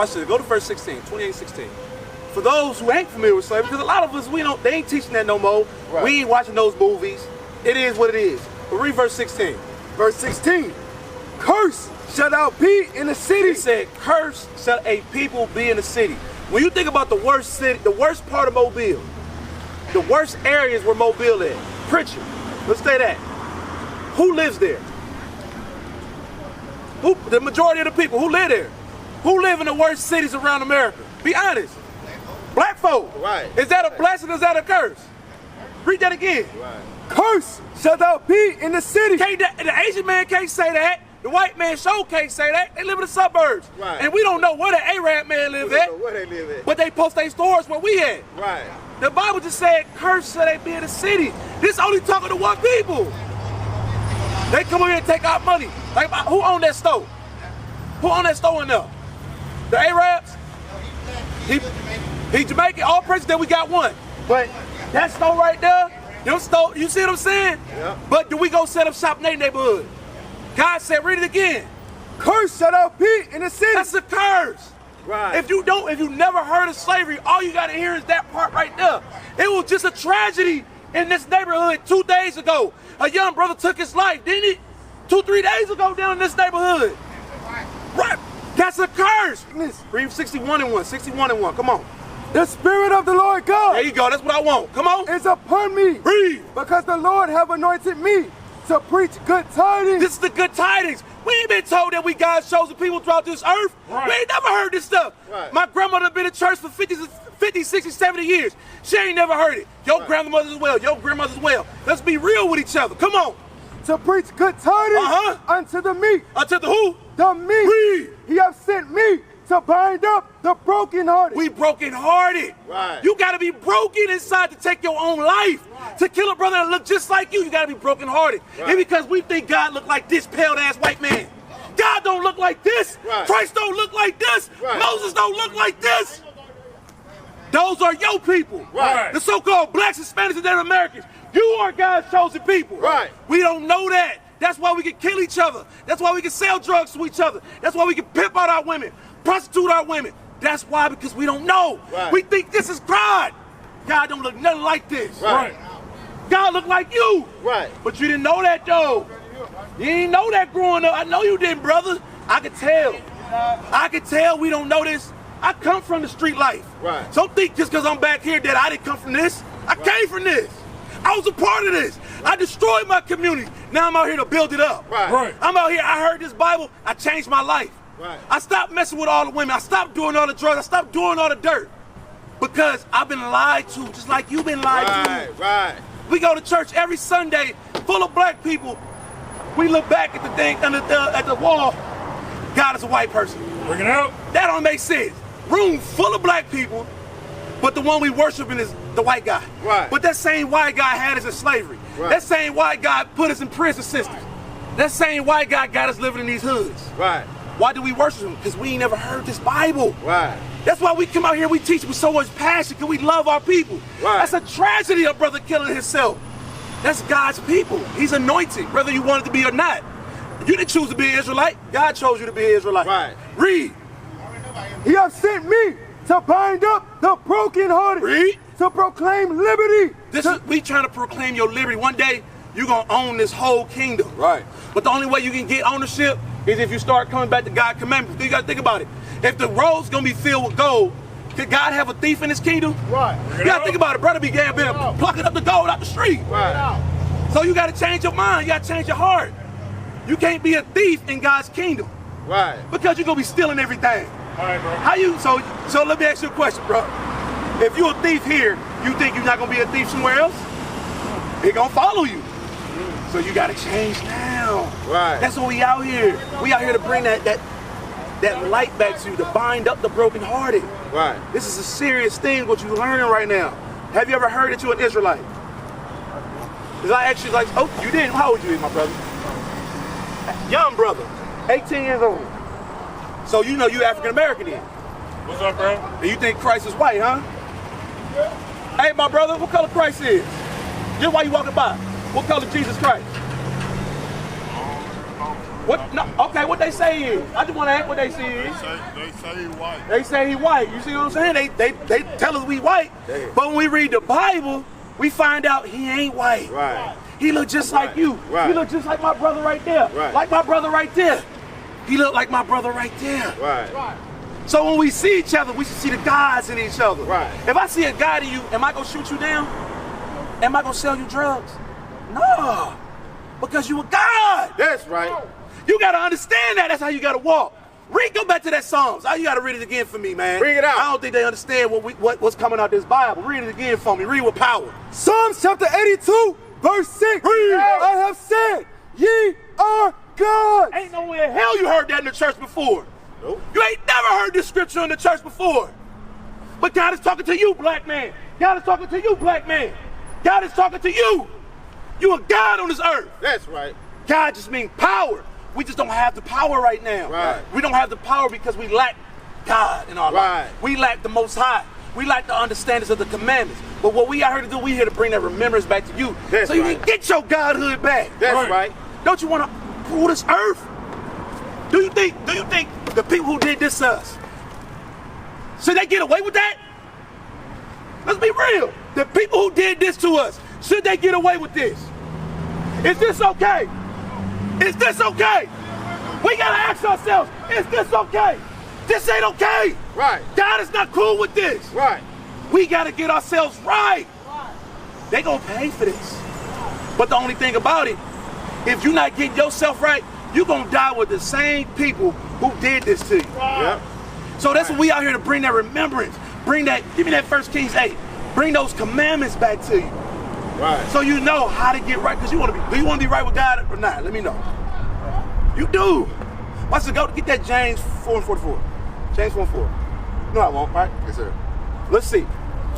Watch this. Go to verse 16, 28:16. For those who ain't familiar with slavery, because a lot of us, they ain't teaching that no more. Right. We ain't watching those movies. It is what it is. But read verse 16. Verse 16. Curse shall thou be in the city. He said, curse shall a people be in the city. When you think about the worst city, the worst part of Mobile, the worst areas where Mobile is, Pritchard, let's say that. Who lives there? Who? The majority of the people, who live there? Who live in the worst cities around America? Be honest. Black folk. Right. Is that a blessing or is that a curse? Read that again. Right. Curse shall thou be in the city. The Asian man can't say that. The white man sure can't say that. They live in the suburbs. Right. And we don't know where the Arab man live at. Where they live at. But they post their stores where we at. Right. The Bible just said, curse shall they be in the city. This only talking to one people. They come over here and take our money. Like, who owned that store? Who owned that store in there? The Arabs? He Jamaican. All praise that we got one. But that store right there, you see what I'm saying? Yeah. But do we go set up shop in their neighborhood? God said, read it again. Curse shall thou be in the city. That's a curse. Right. If you never heard of slavery, all you gotta hear is that part right there. It was just a tragedy in this neighborhood 2 days ago. A young brother took his life, didn't he? 2-3 days ago down in this neighborhood. Right. That's a curse. Listen, read 61:1. 61:1. Come on. The Spirit of the Lord God. There you go. That's what I want. Come on. Is upon me. Read. Because the Lord have anointed me to preach good tidings. This is the good tidings. We ain't been told that we God's chosen people throughout this earth. Right. We ain't never heard this stuff. Right. My grandmother been in church for 50, 60, 70 years. She ain't never heard it. Your grandmother as well. Your grandmother as well. Let's be real with each other. Come on. To preach good tidings unto the meek. Unto the who? The meek. Read. He have sent me to bind up the brokenhearted. We brokenhearted. Right. You got to be broken inside to take your own life. Right. To kill a brother that look just like you got to be brokenhearted. Right. And because we think God look like this pale-ass white man. God don't look like this. Right. Christ don't look like this. Right. Moses don't look like this. Those are your people. Right. The so-called blacks, Hispanics, and Native Americans. You are God's chosen people. Right. We don't know that. That's why we can kill each other. That's why we can sell drugs to each other. That's why we can pimp out our women, prostitute our women. That's why, because we don't know. Right. We think this is God. God don't look nothing like this. Right. God look like you. Right. But you didn't know that though. You didn't know that growing up. I know you didn't, brother. I could tell. I could tell we don't know this. I come from the street life. Right. So don't think just because I'm back here that I didn't come from this. I came from this. I was a part of this. I destroyed my community. Now I'm out here to build it up. Right. I'm out here, I heard this Bible, I changed my life. Right. I stopped messing with all the women. I stopped doing all the drugs. I stopped doing all the dirt. Because I've been lied to, just like you've been lied to. Right. We go to church every Sunday, full of black people. We look back at the thing, at the wall. God is a white person. Bring it out. That don't make sense. Room full of black people, but the one we worshiping is the white guy. Right. But that same white guy had us in slavery. Right. That same white guy put us in prison systems. That same white guy got us living in these hoods. Right. Why do we worship him? Because we ain't never heard this Bible. Right. That's why we come out here, we teach with so much passion, because we love our people. Right. That's a tragedy, a brother killing himself. That's God's people. He's anointed, whether you want it to be or not. You didn't choose to be an Israelite. God chose you to be an Israelite. Right. Read. He have sent me to bind up the brokenhearted. Read. To proclaim liberty. We trying to proclaim your liberty. One day, you're going to own this whole kingdom. Right. But the only way you can get ownership is if you start coming back to God's commandments. You got to think about it. If the road's going to be filled with gold, could God have a thief in his kingdom? Right. You got to think about it. Brother began plucking up the gold out the street. Right. So you got to change your mind. You got to change your heart. You can't be a thief in God's kingdom. Right. Because you're going to be stealing everything. All right, bro. How you, so let me ask you a question, bro. If you're a thief here, you think you're not going to be a thief somewhere else? They're going to follow you. So you got to change now. Right. That's what we out here. We out here to bring that light back to you, to bind up the brokenhearted. Right. This is a serious thing, what you're learning right now. Have you ever heard that you're an Israelite? Because I actually like, oh, you didn't? How old you is, my brother? Young brother, 18 years old. So you know you African American then. What's up, bro? And you think Christ is white, huh? Hey, my brother, what color Christ is? Just why you walking by? What color Jesus Christ? What? No, okay, what they say is. I just want to ask what they say is. They say he white. They say he white. You see what I'm saying? They tell us we white. Damn. But when we read the Bible, we find out he ain't white. Right. He look just like you. Right. He look just like my brother right there. Right. Like my brother right there. He look like my brother right there. Right. So when we see each other, we should see the gods in each other. Right. If I see a God in you, am I gonna shoot you down? Am I gonna sell you drugs? No. Because you a God. That's right. You gotta understand that. That's how you gotta walk. Go back to that Psalms. You gotta read it again for me, man. Bring it out. I don't think they understand what's coming out this Bible. Read it again for me. Read with power. Psalms chapter 82, verse 6. Read. I have said, ye are gods. Ain't no way in hell you heard that in the church before. Nope. You ain't never heard this scripture in the church before. But God is talking to you, black man. God is talking to you, black man. God is talking to you. You a God on this earth. That's right. God just means power. We just don't have the power right now. Right. We don't have the power because we lack God in our Right. life. We lack the Most High. We lack the understandings of the commandments. But what we are here to do, we here to bring that remembrance back to you. That's so you right. can get your godhood back. That's right. Don't you want to rule this earth? Do you think the people who did this to us, should they get away with that? Let's be real. The people who did this to us, should they get away with this? Is this okay? Is this okay? We gotta ask ourselves, is this okay? This ain't okay. Right. God is not cool with this. Right. We gotta get ourselves right. They gonna pay for this. But the only thing about it, if you're not getting yourself right, you're gonna die with the same people who did this to you. Yep. So that's what we out here to bring that remembrance. Bring that, give me that 1 Kings 8. Bring those commandments back to you. Right. So you know how to get right, because do you want to be right with God or not? Let me know. You do. Watch it, go get that James 4:44. James 4:4. No, I won't, right? Yes, sir. Let's see.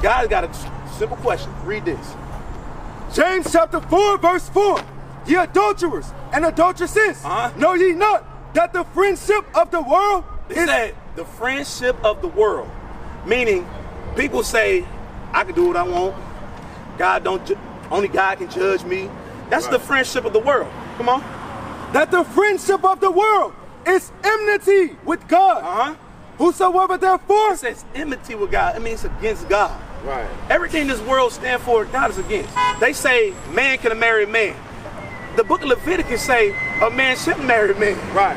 God's got a simple question. Read this. James chapter 4, verse 4. Ye adulterers and adulteresses, know ye not that the friendship of the world It said the friendship of the world. Meaning, people say, I can do what I want. Only God can judge me. That's the friendship of the world. Come on. that the friendship of the world is enmity with God. Whosoever therefore It says enmity with God. It means against God. Right. Everything this world stands for, God is against. They say man can marry man. The book of Leviticus say a man shouldn't marry man. Right.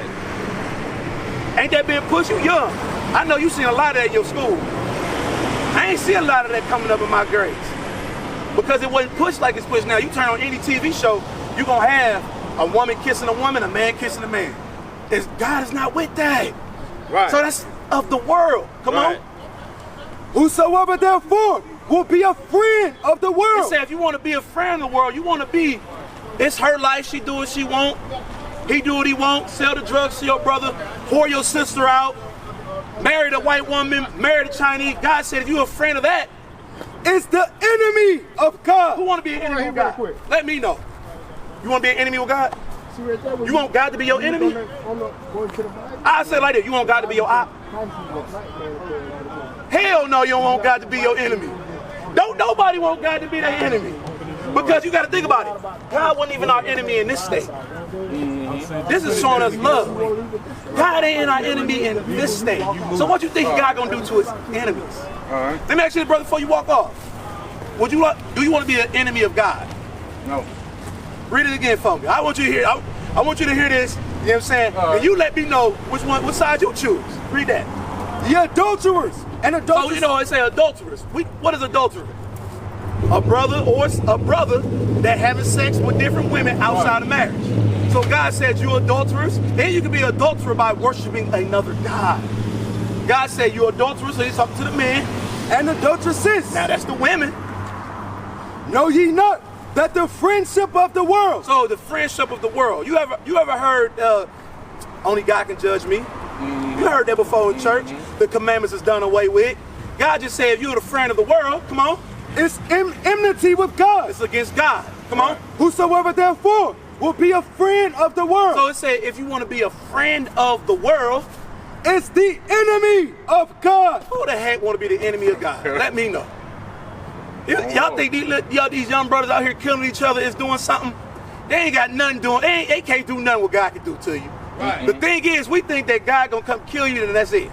Ain't that being pushed? You young. I know you seen a lot of that in your school. I ain't see a lot of that coming up in my grades. Because it wasn't pushed like it's pushed now. You turn on any TV show, you're going to have a woman kissing a woman, a man kissing a man. God is not with that. Right. So that's of the world. Come Right. on. Whosoever therefore will be a friend of the It world. say if you want to be a friend of the world, you want to be, it's her life, she do what she want, he do what he want, sell the drugs to your brother, whore your sister out, marry the white woman, marry the Chinese. God said if you're a friend of that, It's the enemy of God. who want to be an enemy here with real God? quick. Let me know. You want to be an enemy with God? See right there, You want God to be your enemy? Going to the Bible. I say it like this, you want God to be your op? Hell no, you don't want God to be your enemy. Don't nobody want God to be their enemy. Because you got to think about it. God wasn't even our enemy in this state. This is showing us love. God ain't our enemy in this state. So what you think God gonna do to his enemies? Let me ask you this, brother, before you walk off. Do you want to be an enemy of God? No. Read it again for me. I want you to hear. I want you to hear this. You know what I'm saying? And you let me know which side you choose. Read that. The adulterers and So adulteresses. you know it say adulterers. What is adulterer? A brother that having sex with different women outside of marriage. So God said you adulterers. Then you can be an adulterer by worshiping another God. God said you adulterers, so he's talking to the men. and adulteresses. Now that's the women. Know ye not that the friendship of the world. So the friendship of the world. You ever heard only God can judge me? You heard that before in church. The commandments is done away with. God just said if you're the friend of the world, come on, It's enmity with God. it's against God. Come on. Whosoever therefore will be a friend of the world. So it said if you want to be a friend of the world, It's the enemy of God. who the heck want to be the enemy of God? Let me know. Y'all think these young brothers out here killing each other is doing something? They ain't got nothing doing. They can't do nothing what God can do to you. Right. The thing is, we think that God gonna come kill you and that's it.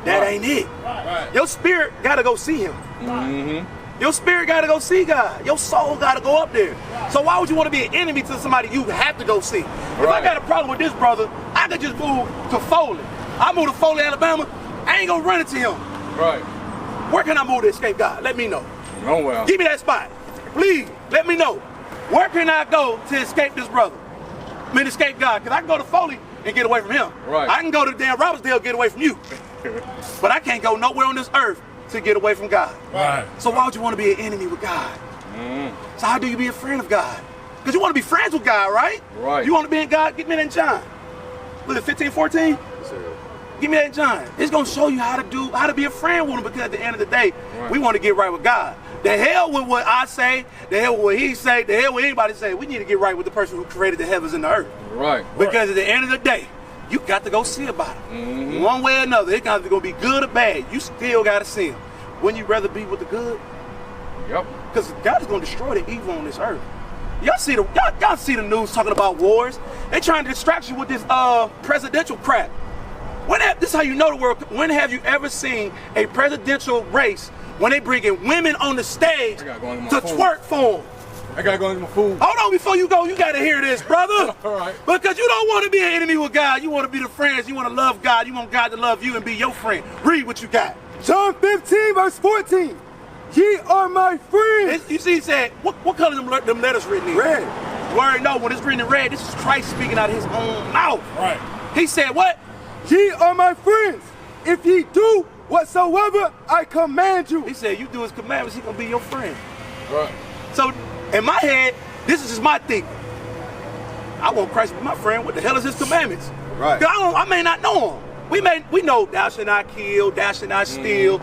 That ain't it. Right. Your spirit gotta go see him. Your spirit gotta go see God. Your soul gotta go up there. So why would you want to be an enemy to somebody you have to go see? If I got a problem with this brother, I could just move to Foley. I move to Foley, Alabama. I ain't gonna run into him. Right. Where can I move to escape God? Let me know. Oh well. Give me that spot. Please, let me know. Where can I go to escape this brother? I mean, escape God. Because I can go to Foley and get away from him. Right. I can go to damn Robertsdale and get away from you. But I can't go nowhere on this earth to get away from God. Right. So why would you want to be an enemy with God? So how do you be a friend of God? Because you want to be friends with God, right? Right. You want to be in God? Get me that in John. Was it 15, 14? Yes, sir. Give me that in John. It's going to show you how to be a friend with him, because at the end of the day, we want to get right with God. The hell with what I say, the hell with what he say, the hell with anybody say. We need to get right with the person who created the heavens and the earth. Right. Because at the end of the day, you got to go see about it. One way or another, it's either going to be good or bad. You still got to see him. Wouldn't you rather be with the good? Yep. Because God is going to destroy the evil on this earth. Y'all see the news talking about wars. They trying to distract you with this presidential crap. This is how you know the world. When have you ever seen a presidential race when they bringing women on the stage to twerk for them? I gotta go into my food. Hold on, before you go, you gotta hear this, brother. All right. Because you don't want to be an enemy with God. You want to be the friends. You want to love God. You want God to love you and be your friend. Read what you got. John 15, verse 14. Ye are my friends. You see, he said, what color them letters written in? Red. You already know when it's written in red, this is Christ speaking out of his own mouth. Right. He said what? Ye are my friends, if ye do whatsoever I command you. He said, you do his commandments, he gonna be your friend. Right. So, in my head, this is just my thinking. I want Christ to be my friend. What the hell is his commandments? Right. I may not know him. We know thou shalt not kill, thou shalt not steal,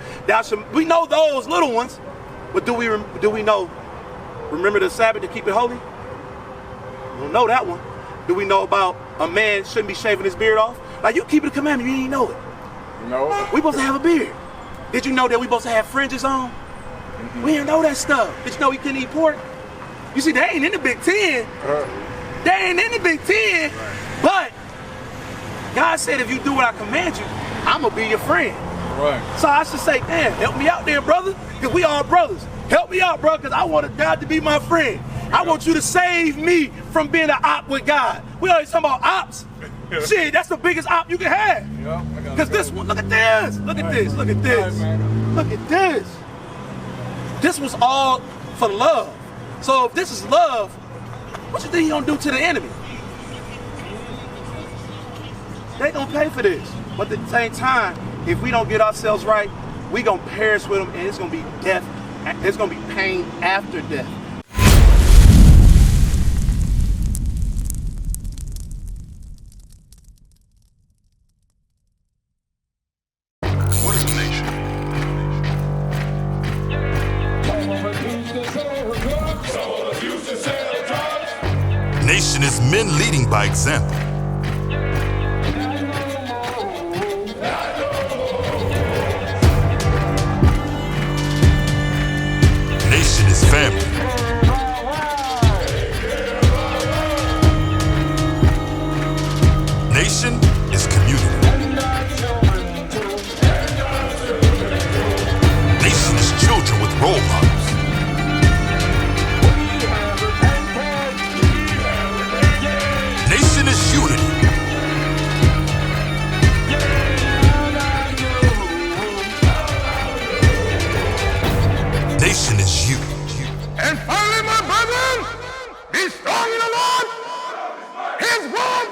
we know those little ones, but do we know? Remember the Sabbath to keep it holy? We don't know that one. Do we know about a man shouldn't be shaving his beard off? Like, you keep the commandment, you didn't know it. No. We supposed to have a beard. Did you know that we supposed to have fringes on? We didn't know that stuff. Did you know we couldn't eat pork? You see, they ain't in the Big Ten. They ain't in the Big Ten, but God said, if you do what I command you, I'm going to be your friend. Right. So I should say, damn, help me out there, brother, because we all brothers. Help me out, bro, because I want God to be my friend. I want you to save me from being an op with God. We always talking about ops. Shit, that's the biggest op you can have. Because this one, look at this. Look at this. Look at this. Look at this. This was all for love. So if this is love, what you think he gonna do to the enemy? They gonna pay for this. But at the same time, if we don't get ourselves right, we gonna perish with them, and it's gonna be death. It's gonna be pain after death. What is a nation? Nation is men leading by example. Nation is family. Nation is community. Nation is children with role models. Nation is unity. Nation is you. And finally, my brethren, be strong in the Lord. His word